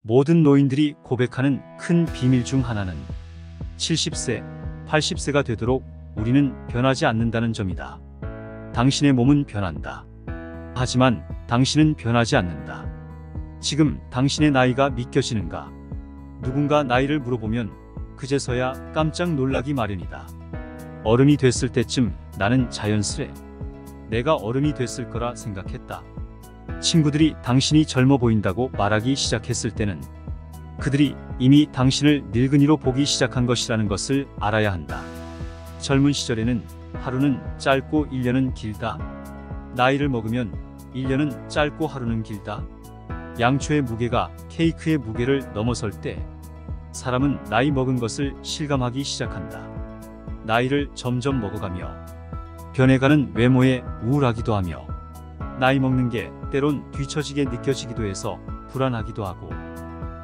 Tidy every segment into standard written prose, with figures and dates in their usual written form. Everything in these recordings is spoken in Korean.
모든 노인들이 고백하는 큰 비밀 중 하나는 70세, 80세가 되도록 우리는 변하지 않는다는 점이다. 당신의 몸은 변한다. 하지만 당신은 변하지 않는다. 지금 당신의 나이가 믿겨지는가? 누군가 나이를 물어보면 그제서야 깜짝 놀라기 마련이다. 어른이 됐을 때쯤 나는 자연스레 내가 어른이 됐을 거라 생각했다. 친구들이 당신이 젊어 보인다고 말하기 시작했을 때는 그들이 이미 당신을 늙은이로 보기 시작한 것이라는 것을 알아야 한다. 젊은 시절에는 하루는 짧고 1년은 길다. 나이를 먹으면 1년은 짧고 하루는 길다. 양초의 무게가 케이크의 무게를 넘어설 때 사람은 나이 먹은 것을 실감하기 시작한다. 나이를 점점 먹어가며 변해가는 외모에 우울하기도 하며 나이 먹는 게 때론 뒤처지게 느껴지기도 해서 불안하기도 하고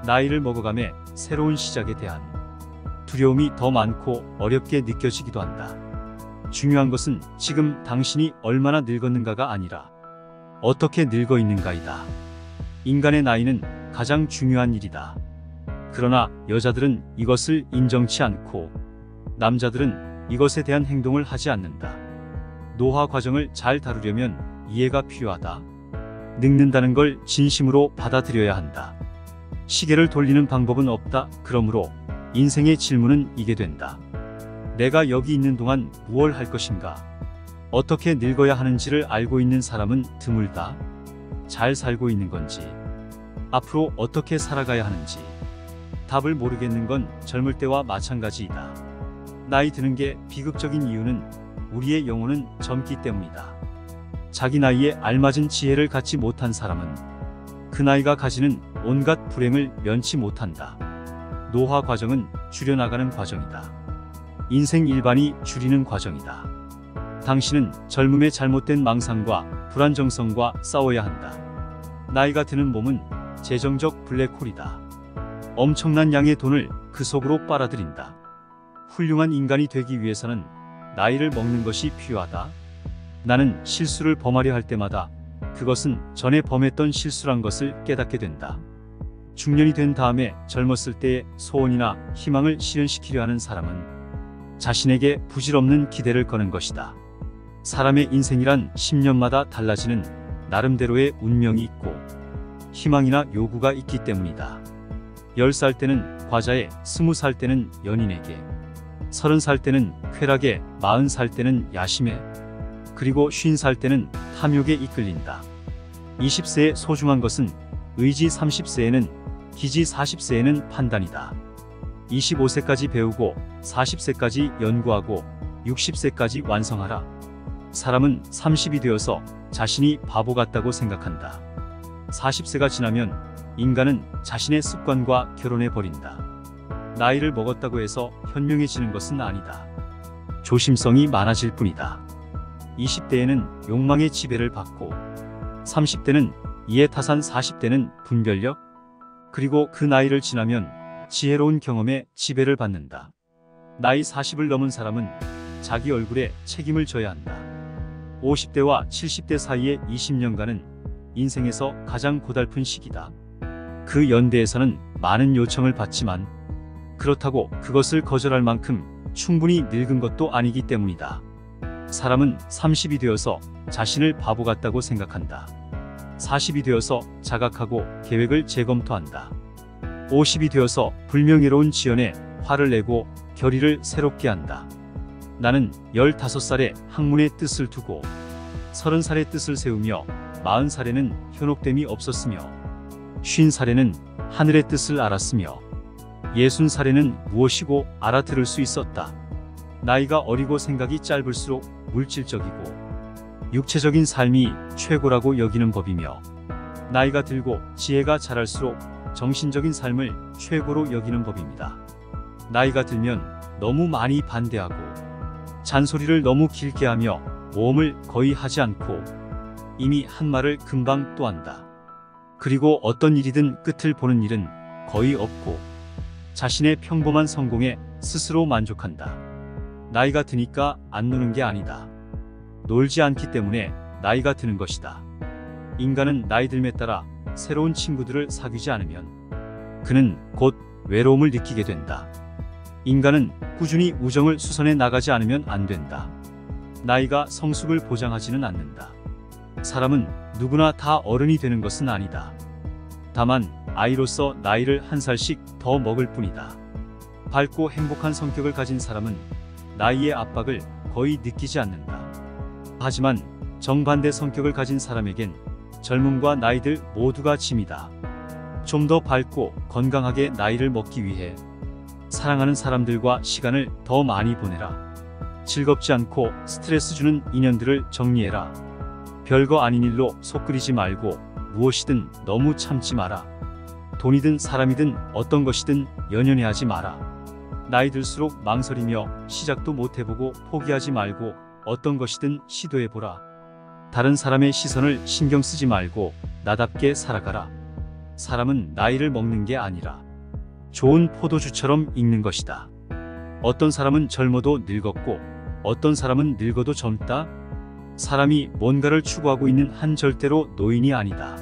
나이를 먹어가며 새로운 시작에 대한 두려움이 더 많고 어렵게 느껴지기도 한다. 중요한 것은 지금 당신이 얼마나 늙었는가가 아니라 어떻게 늙어 있는가이다. 인간의 나이는 가장 중요한 일이다. 그러나 여자들은 이것을 인정치 않고 남자들은 이것에 대한 행동을 하지 않는다. 노화 과정을 잘 다루려면 이해가 필요하다. 늙는다는 걸 진심으로 받아들여야 한다. 시계를 돌리는 방법은 없다. 그러므로 인생의 질문은 이게 된다. 내가 여기 있는 동안 무엇을 할 것인가? 어떻게 늙어야 하는지를 알고 있는 사람은 드물다. 잘 살고 있는 건지, 앞으로 어떻게 살아가야 하는지 답을 모르겠는 건 젊을 때와 마찬가지이다. 나이 드는 게 비극적인 이유는 우리의 영혼은 젊기 때문이다. 자기 나이에 알맞은 지혜를 갖지 못한 사람은 그 나이가 가지는 온갖 불행을 면치 못한다. 노화 과정은 줄여나가는 과정이다. 인생 일반이 줄이는 과정이다. 당신은 젊음의 잘못된 망상과 불안정성과 싸워야 한다. 나이가 드는 몸은 재정적 블랙홀이다. 엄청난 양의 돈을 그 속으로 빨아들인다. 훌륭한 인간이 되기 위해서는 나이를 먹는 것이 필요하다. 나는 실수를 범하려 할 때마다 그것은 전에 범했던 실수란 것을 깨닫게 된다. 중년이 된 다음에 젊었을 때의 소원이나 희망을 실현시키려 하는 사람은 자신에게 부질없는 기대를 거는 것이다. 사람의 인생이란 10년마다 달라지는 나름대로의 운명이 있고 희망이나 요구가 있기 때문이다. 10살 때는 과자에, 20살 때는 연인에게, 30살 때는 쾌락에, 40살 때는 야심에, 그리고 50살 때는 탐욕에 이끌린다. 20세의 소중한 것은 의지, 30세에는 기지, 40세에는 판단이다. 25세까지 배우고 40세까지 연구하고 60세까지 완성하라. 사람은 30이 되어서 자신이 바보 같다고 생각한다. 40세가 지나면 인간은 자신의 습관과 결혼해버린다. 나이를 먹었다고 해서 현명해지는 것은 아니다. 조심성이 많아질 뿐이다. 20대에는 욕망의 지배를 받고 30대는 이해 타산, 40대는 분별력, 그리고 그 나이를 지나면 지혜로운 경험에 지배를 받는다. 나이 40을 넘은 사람은 자기 얼굴에 책임을 져야 한다. 50대와 70대 사이의 20년간은 인생에서 가장 고달픈 시기다. 그 연대에서는 많은 요청을 받지만 그렇다고 그것을 거절할 만큼 충분히 늙은 것도 아니기 때문이다. 사람은 30이 되어서 자신을 바보 같다고 생각한다. 40이 되어서 자각하고 계획을 재검토한다. 50이 되어서 불명예로운 지연에 화를 내고 결의를 새롭게 한다. 나는 15살에 학문의 뜻을 두고 30살의 뜻을 세우며 40살에는 현혹됨이 없었으며 50살에는 하늘의 뜻을 알았으며 60살에는 무엇이고 알아들을 수 있었다. 나이가 어리고 생각이 짧을수록 물질적이고 육체적인 삶이 최고라고 여기는 법이며 나이가 들고 지혜가 자랄수록 정신적인 삶을 최고로 여기는 법입니다. 나이가 들면 너무 많이 반대하고 잔소리를 너무 길게 하며 모험을 거의 하지 않고 이미 한 말을 금방 또 한다. 그리고 어떤 일이든 끝을 보는 일은 거의 없고 자신의 평범한 성공에 스스로 만족한다. 나이가 드니까 안 노는 게 아니다. 놀지 않기 때문에 나이가 드는 것이다. 인간은 나이 들에 따라 새로운 친구들을 사귀지 않으면 그는 곧 외로움을 느끼게 된다. 인간은 꾸준히 우정을 수선해 나가지 않으면 안 된다. 나이가 성숙을 보장하지는 않는다. 사람은 누구나 다 어른이 되는 것은 아니다. 다만 아이로서 나이를 한 살씩 더 먹을 뿐이다. 밝고 행복한 성격을 가진 사람은 나이의 압박을 거의 느끼지 않는다. 하지만 정반대 성격을 가진 사람에겐 젊음과 나이들 모두가 짐이다. 좀 더 밝고 건강하게 나이를 먹기 위해 사랑하는 사람들과 시간을 더 많이 보내라. 즐겁지 않고 스트레스 주는 인연들을 정리해라. 별거 아닌 일로 속 끓이지 말고 무엇이든 너무 참지 마라. 돈이든 사람이든 어떤 것이든 연연해하지 마라. 나이 들수록 망설이며 시작도 못 해보고 포기하지 말고 어떤 것이든 시도해보라. 다른 사람의 시선을 신경 쓰지 말고 나답게 살아가라. 사람은 나이를 먹는 게 아니라 좋은 포도주처럼 익는 것이다. 어떤 사람은 젊어도 늙었고 어떤 사람은 늙어도 젊다. 사람이 뭔가를 추구하고 있는 한 절대로 노인이 아니다.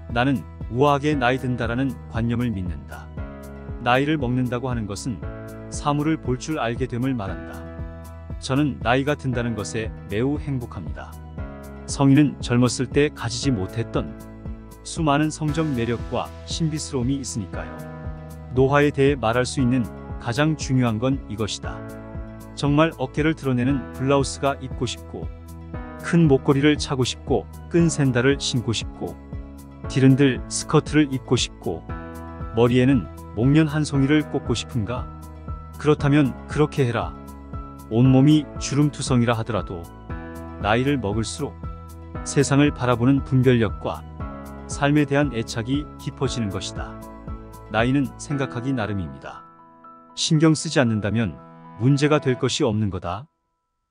나는 우아하게 나이 든다라는 관념을 믿는다. 나이를 먹는다고 하는 것은 사물을 볼 줄 알게 됨을 말한다. 저는 나이가 든다는 것에 매우 행복합니다. 성인은 젊었을 때 가지지 못했던 수많은 성적 매력과 신비스러움이 있으니까요. 노화에 대해 말할 수 있는 가장 중요한 건 이것이다. 정말 어깨를 드러내는 블라우스가 입고 싶고, 큰 목걸이를 차고 싶고, 끈 샌들을 신고 싶고, 디른들 스커트를 입고 싶고, 머리에는 목련 한 송이를 꽂고 싶은가? 그렇다면 그렇게 해라. 온몸이 주름투성이라 하더라도 나이를 먹을수록 세상을 바라보는 분별력과 삶에 대한 애착이 깊어지는 것이다. 나이는 생각하기 나름입니다. 신경 쓰지 않는다면 문제가 될 것이 없는 거다.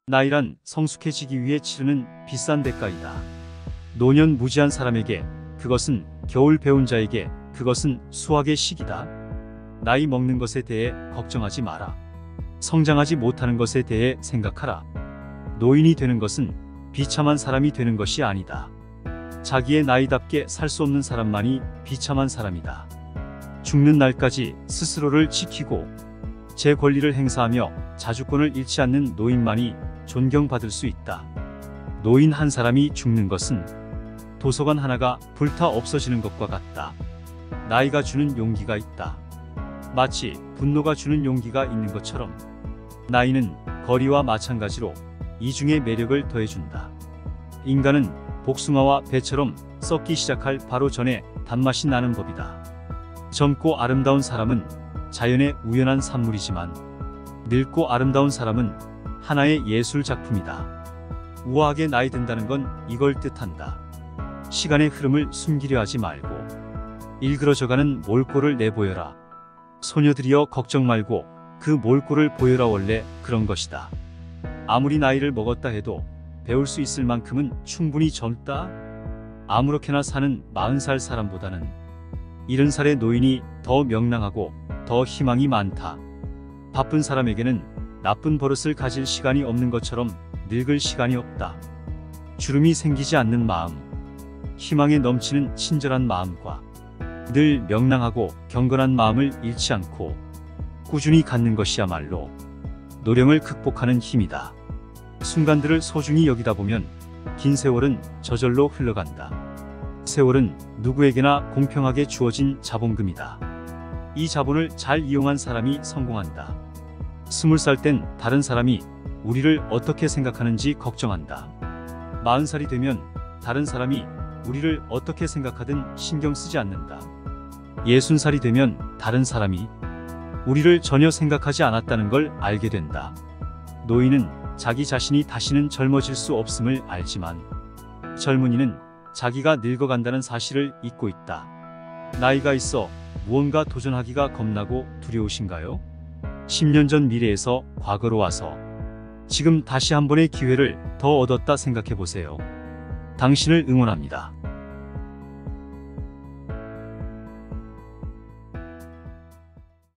나이란 성숙해지기 위해 치르는 비싼 대가이다. 노년 무지한 사람에게 그것은 겨울 배운 자에게 그것은 수학의 시기다. 나이 먹는 것에 대해 걱정하지 마라. 성장하지 못하는 것에 대해 생각하라. 노인이 되는 것은 비참한 사람이 되는 것이 아니다. 자기의 나이답게 살 수 없는 사람만이 비참한 사람이다. 죽는 날까지 스스로를 지키고 제 권리를 행사하며 자주권을 잃지 않는 노인만이 존경받을 수 있다. 노인 한 사람이 죽는 것은 도서관 하나가 불타 없어지는 것과 같다. 나이가 주는 용기가 있다. 마치 분노가 주는 용기가 있는 것처럼 나이는 거리와 마찬가지로 이중의 매력을 더해준다. 인간은 복숭아와 배처럼 썩기 시작할 바로 전에 단맛이 나는 법이다. 젊고 아름다운 사람은 자연의 우연한 산물이지만 늙고 아름다운 사람은 하나의 예술 작품이다. 우아하게 나이 든다는 건 이걸 뜻한다. 시간의 흐름을 숨기려 하지 말고 일그러져가는 몰골을 내보여라. 소녀들이여 걱정 말고 그 몰골을 보여라. 원래 그런 것이다. 아무리 나이를 먹었다 해도 배울 수 있을 만큼은 충분히 젊다. 아무렇게나 사는 40살 사람보다는 70살의 노인이 더 명랑하고 더 희망이 많다. 바쁜 사람에게는 나쁜 버릇을 가질 시간이 없는 것처럼 늙을 시간이 없다. 주름이 생기지 않는 마음, 희망에 넘치는 친절한 마음과 늘 명랑하고 경건한 마음을 잃지 않고 꾸준히 갖는 것이야말로 노령을 극복하는 힘이다. 순간들을 소중히 여기다 보면 긴 세월은 저절로 흘러간다. 세월은 누구에게나 공평하게 주어진 자본금이다. 이 자본을 잘 이용한 사람이 성공한다. 20살 땐 다른 사람이 우리를 어떻게 생각하는지 걱정한다. 40살이 되면 다른 사람이 우리를 어떻게 생각하든 신경 쓰지 않는다. 60살이 되면 다른 사람이 우리를 전혀 생각하지 않았다는 걸 알게 된다. 노인은 자기 자신이 다시는 젊어질 수 없음을 알지만 젊은이는 자기가 늙어간다는 사실을 잊고 있다. 나이가 있어 무언가 도전하기가 겁나고 두려우신가요? 10년 전 미래에서 과거로 와서 지금 다시 한 번의 기회를 더 얻었다 생각해 보세요. 당신을 응원합니다.